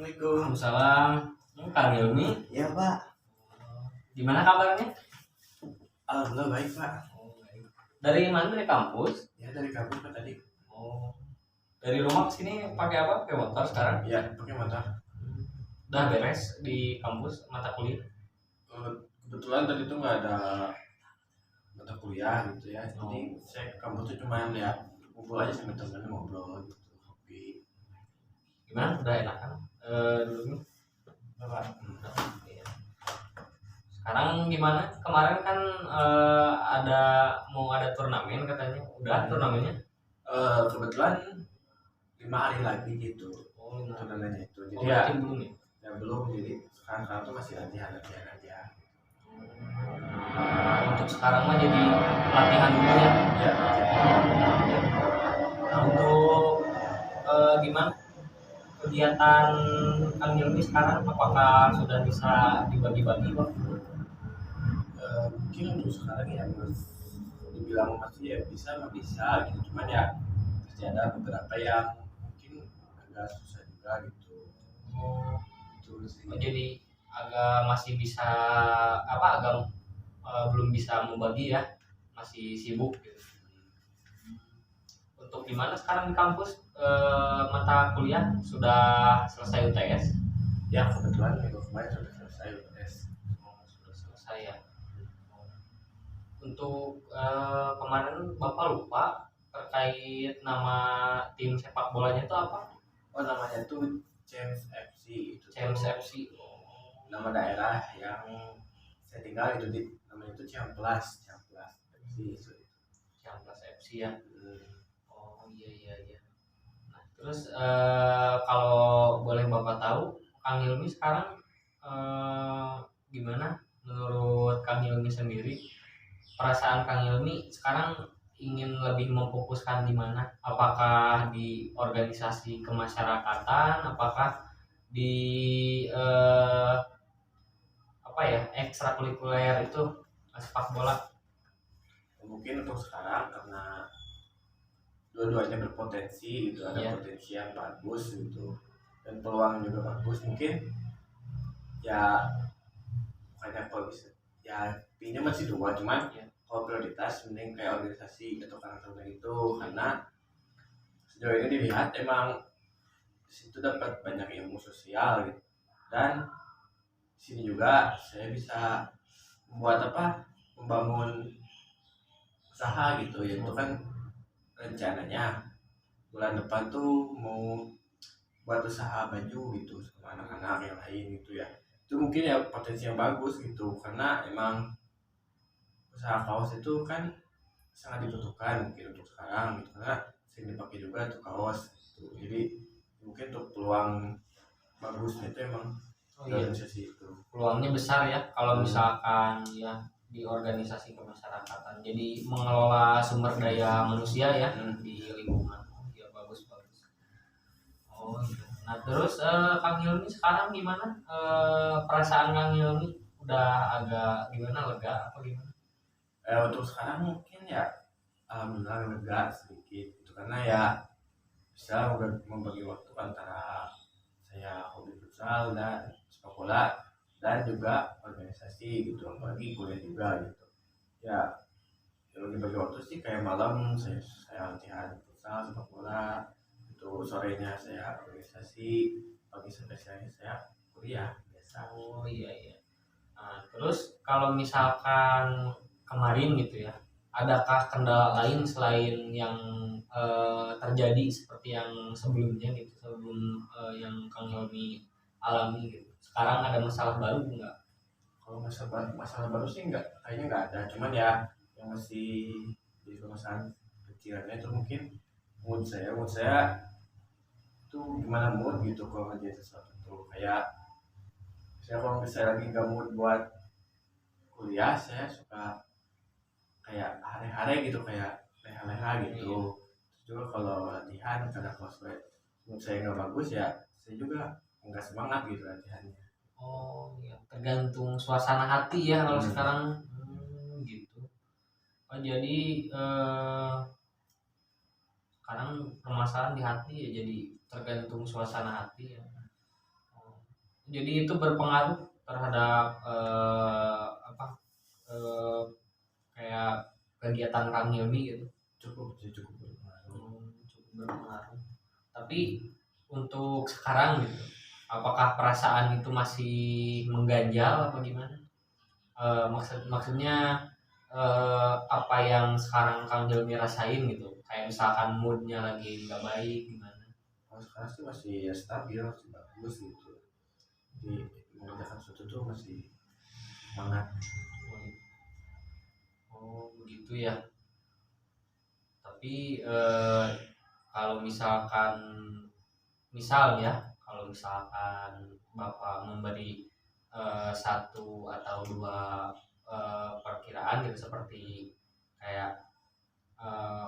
Assalamualaikum. Waalaikumsalam. Kang Hilmi, Ya Pak. gimana kabarnya? Alhamdulillah baik Pak. Dari mana? Dari kampus? Ya dari kampus Pak tadi. Oh, dari rumah ke sini pakai apa? Pakai motor sekarang? Ya pakai motor. Udah beres di kampus mata kuliah? Kebetulan tadi tuh nggak ada mata kuliah gitu ya. Jadi saya ke kampus tuh cuman ya ngumpul aja sama temen ngobrol gitu. Hobi. Gimana? Udah enakan? Dulu Bapak. Iya. Sekarang gimana? Kemarin kan mau ada turnamen katanya. Udah turnamennya? Kebetulan 5 hari lagi gitu. Oh, nah. Turnamennya itu. Jadi Berarti belum ya? ya belum. Jadi sekarang tuh masih latihan aja. Untuk sekarang mah jadi latihan dulu ya. Ya latihan. Nah, untuk gimana kegiatan Kang Hilmi sekarang, apakah sudah bisa dibagi-bagi waktu? Mungkin untuk sekarang ya dibilang masih ya bisa nggak bisa gitu, cuman ya pasti ada beberapa yang mungkin agak susah juga gitu. Itu sih. Jadi masih bisa agak belum bisa membagi ya, masih sibuk gitu. Untuk gimana sekarang di kampus, mata kuliah sudah selesai UTS? Ya kebetulan minggu kemarin sudah selesai UTS. Sudah selesai ya. Untuk kemarin Bapak lupa terkait nama tim sepak bolanya itu apa? Oh namanya tuh James FC itu. James FC. Nama daerah yang saya tinggal itu di namanya itu Ciamplas FC itu. Ciamplas FC ya. Oh iya. Nah, terus kalau boleh Bapak tahu, Kang Hilmi sekarang gimana? Menurut Kang Hilmi sendiri, perasaan Kang Hilmi sekarang ingin lebih memfokuskan di mana? Apakah di organisasi kemasyarakatan? Apakah di ekstrakurikuler itu sepak bola? Mungkin untuk sekarang karena dua-duanya berpotensi gitu, ada potensi yang bagus gitu dan peluang juga bagus, mungkin ya banyak kalau bisa ya pinnya masih dua, cuman kalau prioritas mending kayak organisasi atau karakter itu, karena sejauh ini dilihat emang disitu dapat banyak ilmu sosial gitu, dan sini juga saya bisa membangun usaha gitu ya. Itu kan rencananya bulan depan tuh mau buat usaha baju gitu sama anak-anak yang lain gitu ya. Itu mungkin ya potensi yang bagus gitu, karena emang usaha kaos itu kan sangat dibutuhkan mungkin untuk sekarang gitu, karena sering dipakai juga untuk kaos gitu. Jadi mungkin untuk peluang bagusnya itu emang organisasi itu peluangnya besar ya kalau misalkan ya di organisasi kemasyarakatan, jadi mengelola sumber daya manusia ya di lingkungan. Ya bagus. Oh iya. Nah terus Kang Hilmi sekarang gimana, perasaan Kang Hilmi udah agak gimana, lega apa gimana? Untuk sekarang mungkin ya alhamdulillah lega sedikit gitu, karena ya bisa membagi waktu antara saya hobi futsal dan sepak bola dan juga organisasi gitu, apalagi kuliah juga gitu ya. Kalau dibagi waktu sih kayak malam saya latihan futsal sepak bola, itu sorenya saya organisasi, pagi sampai siang saya kuliah biasa. Oh iya. Nah, terus kalau misalkan kemarin gitu ya, adakah kendala lain selain yang terjadi seperti yang sebelumnya gitu, sebelum yang Kang Hilmi alami gitu? Sekarang ada masalah baru nggak? Kalau masalah baru sih kayaknya nggak ada, cuman ya yang masih di permasalahan kecilnya itu mungkin mood saya itu gimana mood gitu kalau ngerjain sesuatu tuh. Kayak saya kalau misalnya lagi nggak mood buat kuliah, saya suka kayak hare-hare gitu, kayak leha-leha gitu. Terus juga kalau latihan karena kalau mood saya nggak bagus ya saya juga nggak semangat gitu latihannya. Oh iya, tergantung suasana hati ya kalau sekarang. Gitu. Oh jadi sekarang permasalahan di hati ya, jadi tergantung suasana hati ya. Jadi itu berpengaruh terhadap apa eh, kayak kegiatan Kang Hilmi gitu. Cukup sih, cukup berpengaruh. Cukup berpengaruh. Tapi untuk sekarang gitu, apakah perasaan itu masih mengganjal apa gimana? Maksudnya apa yang sekarang Kang Hilmi rasain gitu? Kayak misalkan moodnya lagi nggak baik gimana? Kalau sekarang sih masih ya stabil, masih bagus gitu. Jadi mengerjakan sesuatu tuh masih semangat. Oh begitu ya. Tapi kalau misalkan kalau misalkan Bapak memberi satu atau dua perkiraan gitu seperti kayak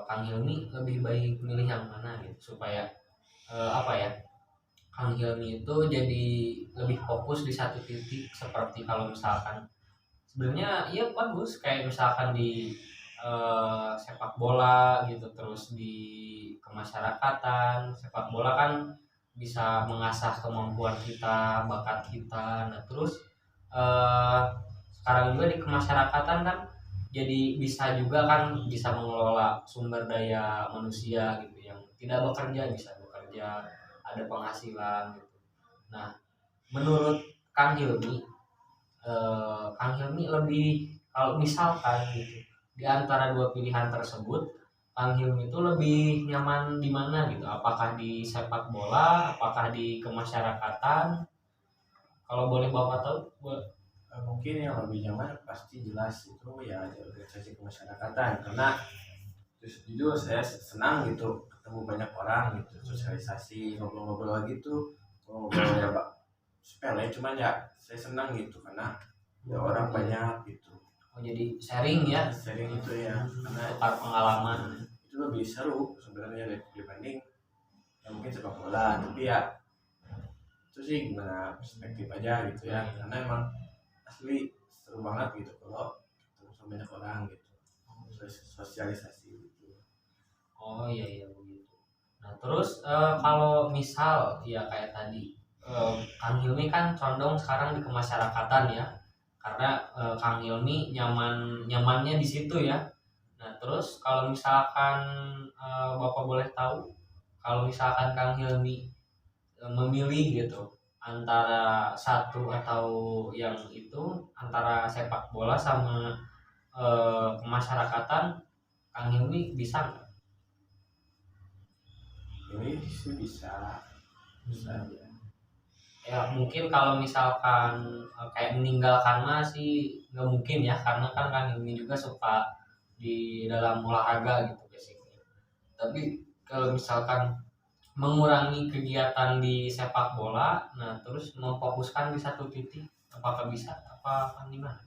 Kang Hilmi lebih baik milih yang mana gitu supaya apa ya Kang Hilmi itu jadi lebih fokus di satu titik seperti kalau misalkan sebenarnya iya bagus kayak misalkan di sepak bola gitu terus di kemasyarakatan sepak bola kan bisa mengasah kemampuan kita bakat kita nah terus eh, sekarang juga di kemasyarakatan kan jadi bisa juga kan bisa mengelola sumber daya manusia gitu yang tidak bekerja bisa bekerja ada penghasilan gitu nah menurut Kang Hilmi Kang Hilmi lebih kalau misalkan gitu di antara dua pilihan tersebut Kang Hilmi itu lebih nyaman di mana gitu apakah di sepak bola apakah di kemasyarakatan kalau boleh bapak tahu Mungkin yang lebih nyaman pasti jelas itu ya di organisasi kemasyarakatan, karena jujur saya senang gitu ketemu banyak orang gitu, sosialisasi, ngobrol-ngobrol gitu, ngobrol ya pak sepele, cuman ya saya senang gitu karena ya orang banyak gitu. oh, jadi sharing ya Sharing itu ya, karena tukar pengalaman itu lebih seru sebenarnya dibanding ya mungkin sepak bola, tapi ya itu sih gimana perspektif aja gitu ya, karena emang asli seru banget gitu kalau ketemu sama banyak orang gitu, sosialisasi gitu. oh iya iya begitu nah terus kalau misal ya kayak tadi Kang Hilmi kan condong sekarang di kemasyarakatan ya karena Kang Hilmi nyamannya di situ ya. Nah terus kalau misalkan Bapak boleh tahu, kalau misalkan Kang Hilmi memilih gitu antara satu atau yang itu antara sepak bola sama kemasyarakatan, Kang Hilmi bisa nggak? Ini sih bisa bisa aja. Ya mungkin kalau misalkan kayak meninggalkan mah sih nggak mungkin ya karena kan Kang Hilmi juga suka di dalam olahraga gitu basicnya. Tapi kalau misalkan mengurangi kegiatan di sepak bola, nah terus memfokuskan di satu titik, apakah bisa? Apa kan gimana?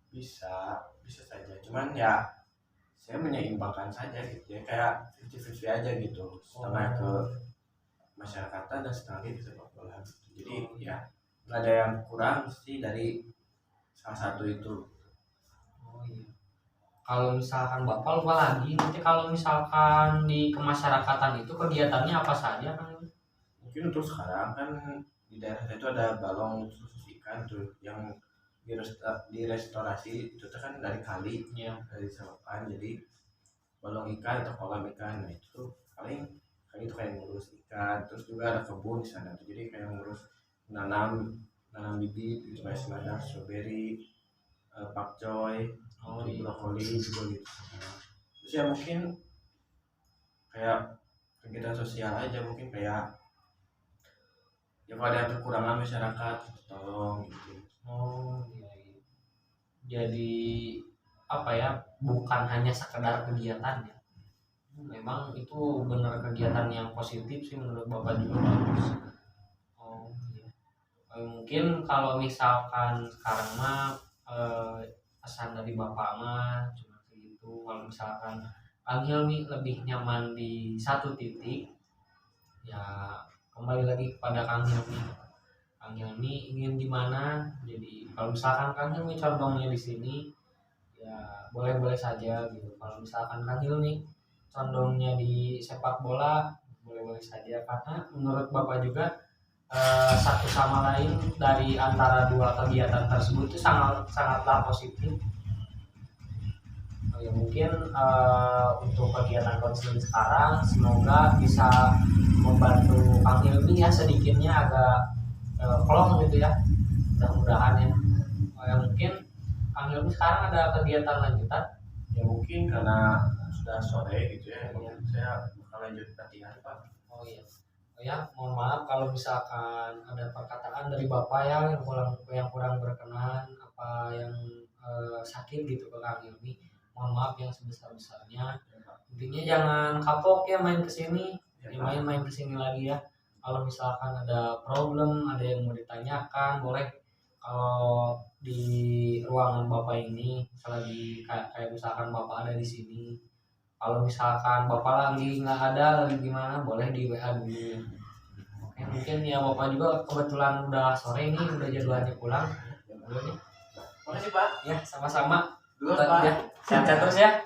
Bisa saja, cuman ya saya menyeimbangkan saja gitu ya, kayak 50-50 aja gitu, setengah ke masyarakatan dan setengah lagi ke sepak bola gitu. Jadi ya nggak ada yang kurang sih dari salah satu itu. Oh iya. Kalau misalkan Bapak lupa lagi, nanti kalau misalkan di kemasyarakatan itu kegiatannya apa saja kan? Mungkin untuk sekarang kan di daerah saya itu ada balong khusus ikan tuh yang direstorasi itu tuh kan dari kali, Ya. dari selokan, jadi balong ikan atau kolam ikan. Nah itu tuh paling kayak itu kayak ngurus ikan, terus juga ada kebun di sana tuh, jadi kayak ngurus nanam nanam bibit gitu kayak selada, strawberry, pakcoy, Oh itu iya. brokoli juga gitu. Terus ya mungkin kayak kegiatan sosial aja, mungkin kayak ya kalau ada kekurangan masyarakat gitu, tolong gitu. Oh iya, iya. Jadi apa ya? Bukan hanya sekedar kegiatan ya. Memang itu benar kegiatan yang positif sih menurut Bapak juga bagus. Oh iya. Mungkin kalau misalkan sekarang mah pesan dari Bapak mah cuma segitu. Kalau misalkan Kang Hilmi lebih nyaman di satu titik, ya kembali lagi kepada Kang Hilmi. Kang Hilmi ingin di mana? Jadi kalau misalkan Kang Hilmi condongnya di sini, ya boleh-boleh saja gitu. Kalau misalkan Kang Hilmi condongnya di sepak bola, boleh-boleh saja karena menurut Bapak juga satu sama lain dari antara dua kegiatan tersebut itu sangatlah positif. Ya mungkin untuk kegiatan konseling sekarang semoga bisa membantu Kang Hilmi ya, sedikitnya agak plong gitu ya, mudah-mudahan ya. Ya mungkin Kang Hilmi sekarang ada kegiatan lanjutan Ya mungkin karena sudah sore gitu ya, mungkin saya bakal lanjut latihan Pak. oh iya. Oh ya, mohon maaf kalau misalkan ada perkataan dari Bapak ya yang kurang berkenan, apa yang sakit gitu ke Kang Hilmi. Mohon maaf yang sebesar-besarnya. Intinya jangan kapok ya main kesini, main kesini lagi ya. Kalau misalkan ada problem, ada yang mau ditanyakan, boleh. Kalau di ruangan Bapak ini, misalnya kayak misalkan Bapak ada di sini. Kalau misalkan Bapak lagi nggak ada, lagi gimana, boleh di WA dulu. Oke, mungkin ya Bapak juga kebetulan udah sore ini, udah jadwalnya pulang. Makasih Pak. Ya, sama-sama. Dulu Pak. Ya, sehat terus ya.